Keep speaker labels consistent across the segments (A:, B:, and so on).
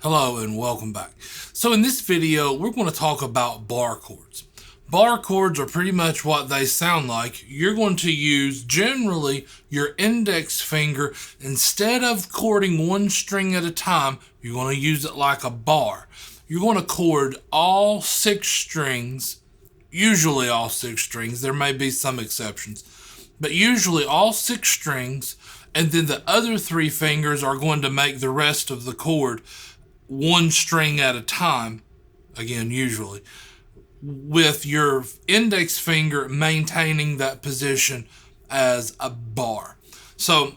A: Hello and welcome back. So in this video, we're going to talk about bar chords. Bar chords are pretty much what they sound like. You're going to use generally your index finger. Instead of chording one string at a time, you're going to use it like a bar. You're going to chord all six strings, usually all six strings. There may be some exceptions, but usually all six strings, and then the other three fingers are going to make the rest of the chord one string at a time, again, usually, with your index finger maintaining that position as a bar. So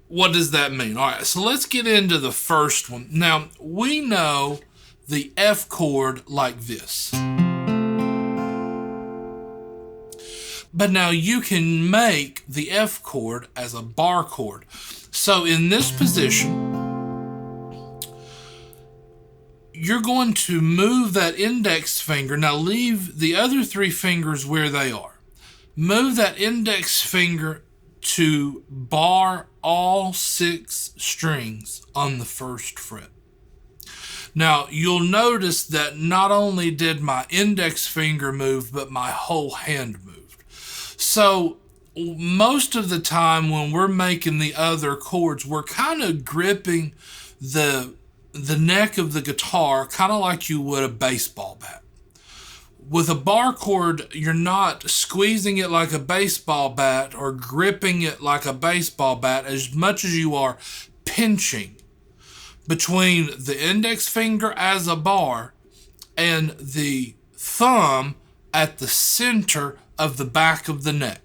A: what does that mean? All right, so let's get into the first one. Now, we know the F chord like this. But now you can make the F chord as a bar chord. So in this position, you're going to move that index finger. Now leave the other three fingers where they are. Move that index finger to bar all six strings on the first fret. Now you'll notice that not only did my index finger move, but my whole hand moved. So most of the time when we're making the other chords, we're kind of gripping the neck of the guitar, kind of like you would a baseball bat. With a bar chord, you're not squeezing it like a baseball bat or gripping it like a baseball bat as much as you are pinching between the index finger as a bar and the thumb at the center of the back of the neck.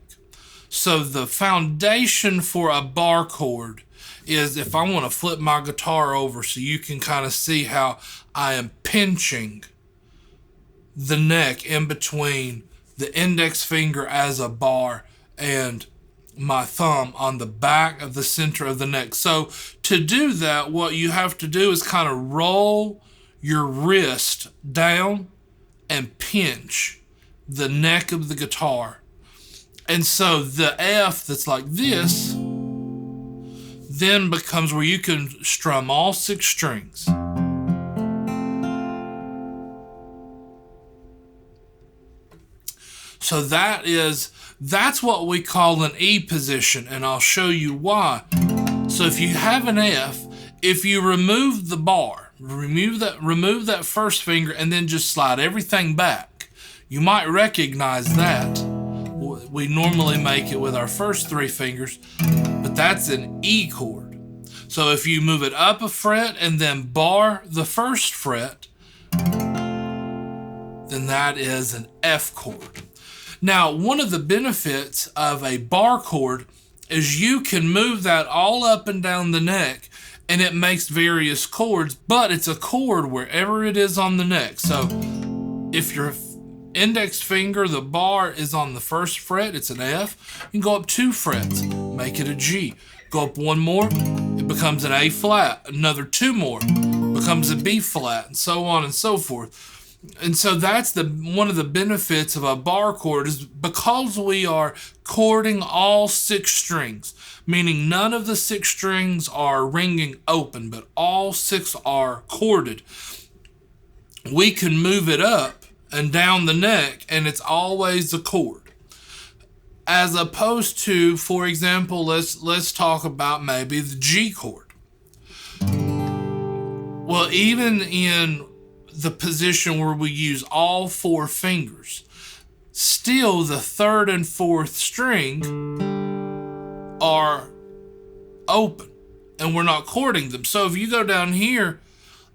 A: So the foundation for a bar chord is, if I want to flip my guitar over so you can kind of see how I am pinching the neck in between the index finger as a bar and my thumb on the back of the center of the neck. So to do that, what you have to do is kind of roll your wrist down and pinch the neck of the guitar. And so the F that's like this then becomes where you can strum all six strings. So that's what we call an E position, and I'll show you why. So if you have an F, if you remove the bar, remove that first finger and then just slide everything back, you might recognize that. We normally make it with our first three fingers, but that's an E chord. So if you move it up a fret and then bar the first fret, then that is an F chord. Now, one of the benefits of a bar chord is you can move that all up and down the neck and it makes various chords, but it's a chord wherever it is on the neck. So if your index finger, the bar, is on the first fret, it's an F. You can go up two frets, make it a G. Go up one more, it becomes an A flat. Another two more, becomes a B flat, and so on and so forth. And so that's one of the benefits of a bar chord, is because we are chording all six strings, meaning none of the six strings are ringing open, but all six are chorded. We can move it up and down the neck, and it's always a chord. As opposed to, for example, let's talk about maybe the G chord. Well, even in the position where we use all four fingers, still the third and fourth string are open, and we're not chording them. So if you go down here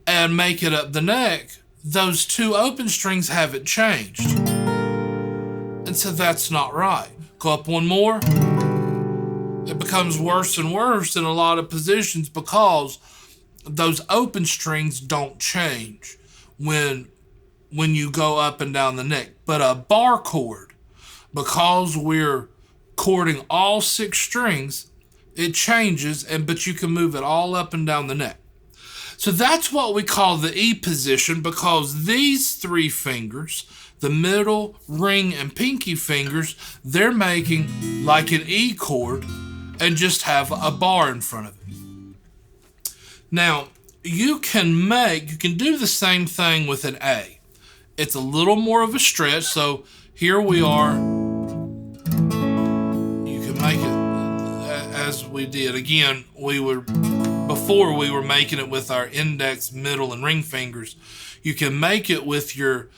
A: and make it up the neck, those two open strings haven't changed. And so that's not right. Go up one more. It becomes worse and worse in a lot of positions because those open strings don't change when you go up and down the neck. But a bar chord, because we're chording all six strings, it changes, but you can move it all up and down the neck. So that's what we call the E position, because these three fingers, the middle, ring, and pinky fingers, they're making like an E chord and just have a bar in front of it. Now, you can do the same thing with an A. It's a little more of a stretch. So here we are. You can make it as we did. Again, before we were making it with our index, middle, and ring fingers. You can make it with your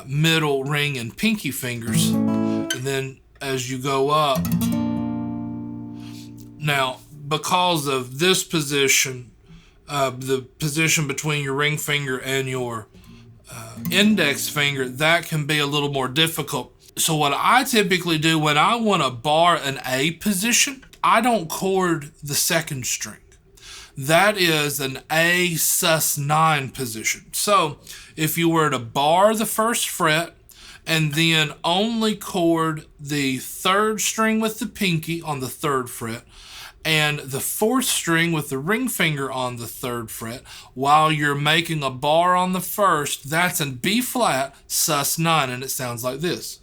A: middle, ring, and pinky fingers. And then as you go up, now because of this position, the position between your ring finger and your index finger, that can be a little more difficult. So what I typically do when I want to bar an A position, I don't chord the second string. That is an A sus9 position. So if you were to bar the first fret and then only chord the third string with the pinky on the third fret and the fourth string with the ring finger on the third fret while you're making a bar on the first, that's in B flat sus9, and it sounds like this.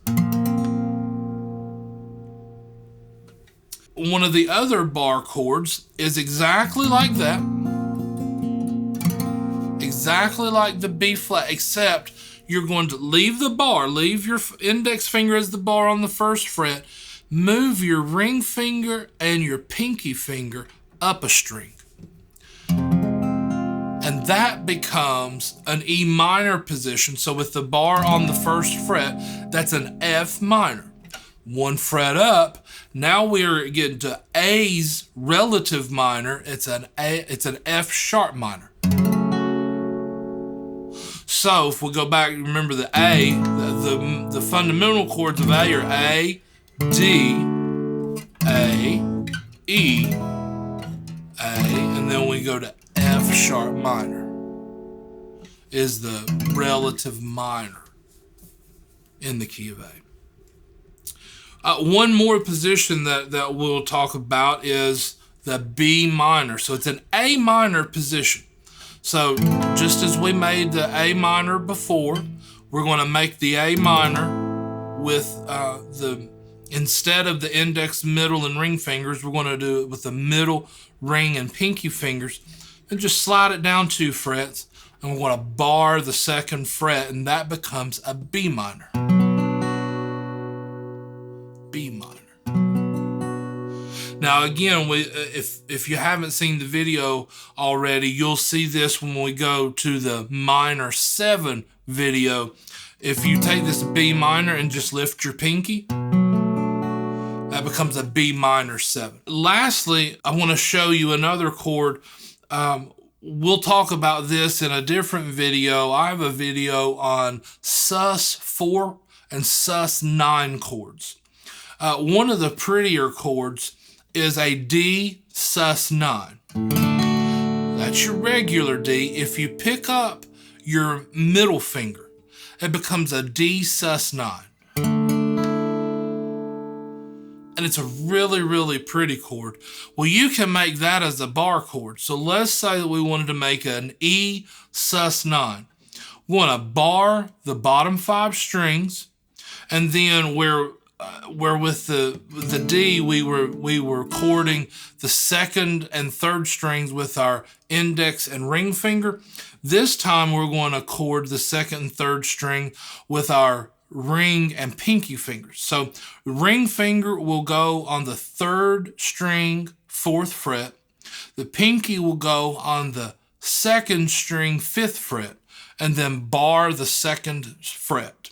A: One of the other bar chords is exactly like that. Exactly like the B flat, except you're going to leave the bar, leave your index finger as the bar on the first fret, move your ring finger and your pinky finger up a string. And that becomes an E minor position. So with the bar on the first fret, that's an F minor. One fret up, now we're getting to A's relative minor. It's an F sharp minor. So if we go back, remember the A, the fundamental chords of A are A, D, A, E, A, and then we go to F sharp minor is the relative minor in the key of A. One more position that we'll talk about is the B minor. So it's an A minor position. So just as we made the A minor before, we're going to make the A minor with instead of the index, middle, and ring fingers, we're going to do it with the middle, ring, and pinky fingers. And just slide it down 2 frets. And we're going to bar the second fret, and that becomes a B minor. B minor. Now again, if you haven't seen the video already, you'll see this when we go to the minor 7 video. If you take this B minor and just lift your pinky, that becomes a B minor 7. Lastly, I want to show you another chord. We'll talk about this in a different video. I have a video on sus4 and sus9 chords. One of the prettier chords is a D sus9. That's your regular D. If you pick up your middle finger, it becomes a D sus9. And it's a really, really pretty chord. Well, you can make that as a bar chord. So let's say that we wanted to make an E sus9. We want to bar the bottom 5 strings, and then where with the D we were chording the second and third strings with our index and ring finger. This time we're going to chord the second and third string with our ring and pinky fingers. So ring finger will go on the third string, 4th fret. The pinky will go on the second string, 5th fret, and then bar the second fret.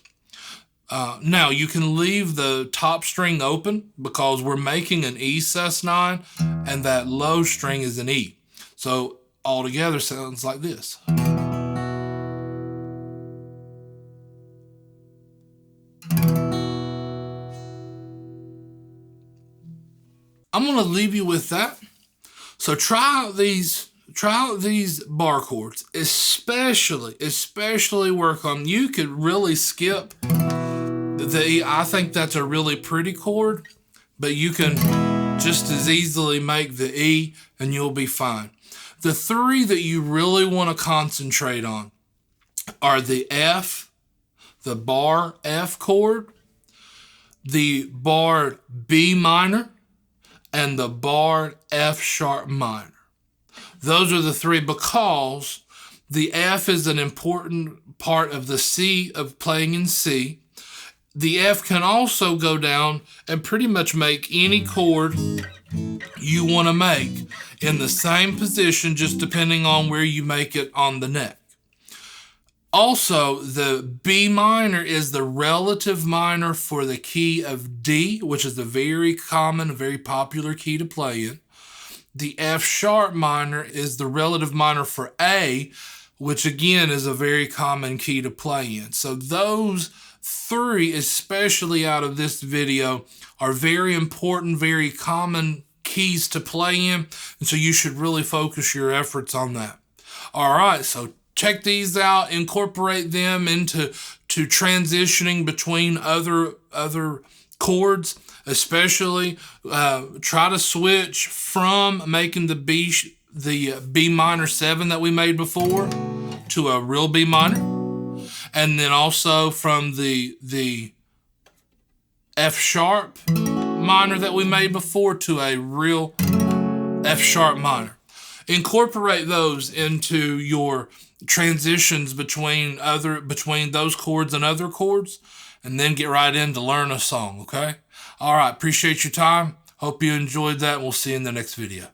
A: Now you can leave the top string open because we're making an E sus9 and that low string is an E. So all together sounds like this. I'm going to leave you with that. So try out these bar chords, especially work on. You could really skip the E. I think that's a really pretty chord, but you can just as easily make the E and you'll be fine. The 3 that you really want to concentrate on are the F, the bar F chord, the bar B minor, and the bar F sharp minor. Those are the three because the F is an important part of the C, of playing in C. The F can also go down and pretty much make any chord you want to make in the same position, just depending on where you make it on the neck. Also, the B minor is the relative minor for the key of D, which is a very common, very popular key to play in. The F sharp minor is the relative minor for A, which again is a very common key to play in. So those three, especially out of this video, are very important, very common keys to play in. And so you should really focus your efforts on that. All right, so check these out, incorporate them into transitioning between other chords, especially try to switch from making the B minor 7 that we made before to a real B minor, and then also from the F sharp minor that we made before to a real F sharp minor. Incorporate those into your transitions between those chords and other chords, and then get right in to learn a song, okay? All right, appreciate your time. Hope you enjoyed that. We'll see you in the next video.